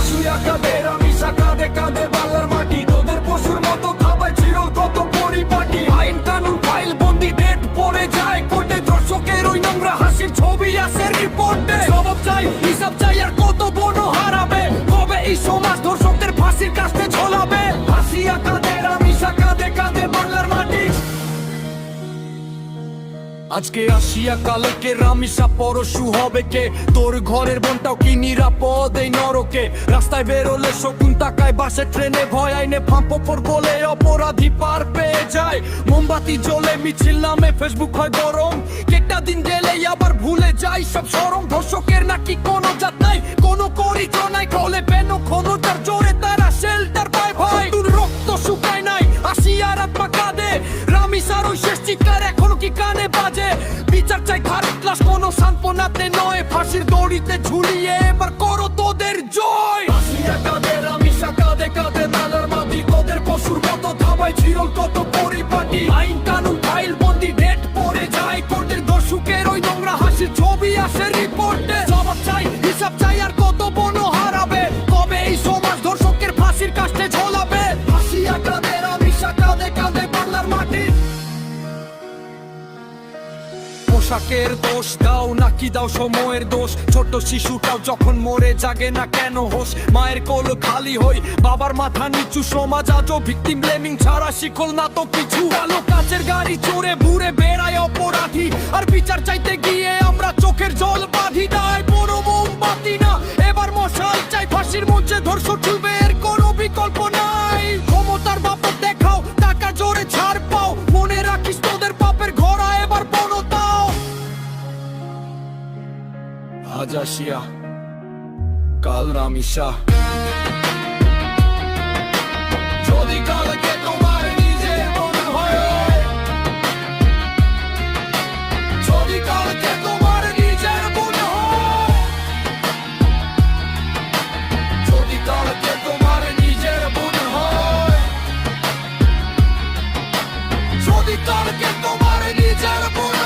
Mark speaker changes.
Speaker 1: আসুয়া কাদের আমিষা কাঁধে কাঁধে বাংলার মাটি তোদের পশুর মতো খাবায় চিরল কত পরিপাটি আইন কানুন ফাইল বন্দি ডেট পড়ে যায় কোর্টে দর্শকের ওই নোংরা হাসির ছবি আসে রিপোর্টে জবাব চাই হিসাব চাই আর কত বন হারাবে কবে এই সমাজ দর্শকদের ফাঁসির কাছে ঝোলাবে আসিয়া কাদের আমিষা কাঁধে কাঁধে বাংলার মাটি আজকে আসিয়া কালকে রামিসা পরশু হবে কে তোর ঘরের বোনটাও কি নিরাপদ এই নরকে রাস্তায় বেরোলে শকুন তাকায় বাসে ট্রেনে ভয় আইনে ফাঁপর বলে অপরাধী পার পেয়ে যায় মোমবাতি জ্বলে মিছিল নামে ফেসবুক হয় গরম একটা দিন গেলেই আবার ভুলে যায় সব শরম ধর্ষকের নাকি কোনো জাত নাই কোনো করিত্র নাই কলে পেন ক্ষমতার জোরে তারা শেল্টার পায় ভাই তোর রক্ত শুকায় নাই আসিয়ার আত্মা কাঁদে রামিসার ওই শেষ চিৎকার এখনো কি কানে বাজে বিচার চাই খারাপ ক্লাস কোনো সান্ত্বনাতে নয় ফাঁসির দড়িতে ঝুলিয়ে এবার করো তোদের জয় আসিয়া কাঁদে রামিসা কাঁদে কাঁদে নালার মাটি তোদের পশুর মতো ধাবায় চিরল কত পরিপাটি আইন কানুন ফাইল বন্দি ডেট পড়ে যায় কোর্টের দর্শকের ওই নোংরা হাসির ছবি আসে রিপোর্টে জবাব চাই হিসাব চাই আর কত বন হারাবে কবে এই সমাজ দর্শকের ফাঁসির কাছে ঝোলাবে আসিয়া কাঁদে রামিসা কাঁদে কাঁদে বাংলার মাটি পোশাকের দোষ দাও নাকি দাও সময়ের দোষ ছোট শিশুটাও যখন মরে জাগে না কেন হোশ মায়ের কোল খালি হই বাবার মাথা নিচু সমাজ আজও ভিকটিম ব্লেমিং ছাড়া শিখল না তো কিছু আলো কাচের গাড়ি চড়ে ঘুরে বেড়ায় অপরাধী আর বিচার চাইতে গিয়ে আমরা চোখের জল বাঁধি দায় বড় মোমবাতি না এবার মশাল চাই ফাঁসির মঞ্চে ধর্ষক চুলবে এর কোনো বিকল্প নাই ক্ষমতার বাপত দেখাও টাকা জোরে ছাড় পাও মনে রাখিস তোদের পাপের ঘোড়া এবার বনতাও আজ আসিয়া কাল রামিসা যদি কালকে তোমার নিজে মনে হয় যদি কালকে তোমার নিজের মনে হয় যদি কালকে তোমার নিজের মনে হয় যদি কালকে তোমার নিজের মনে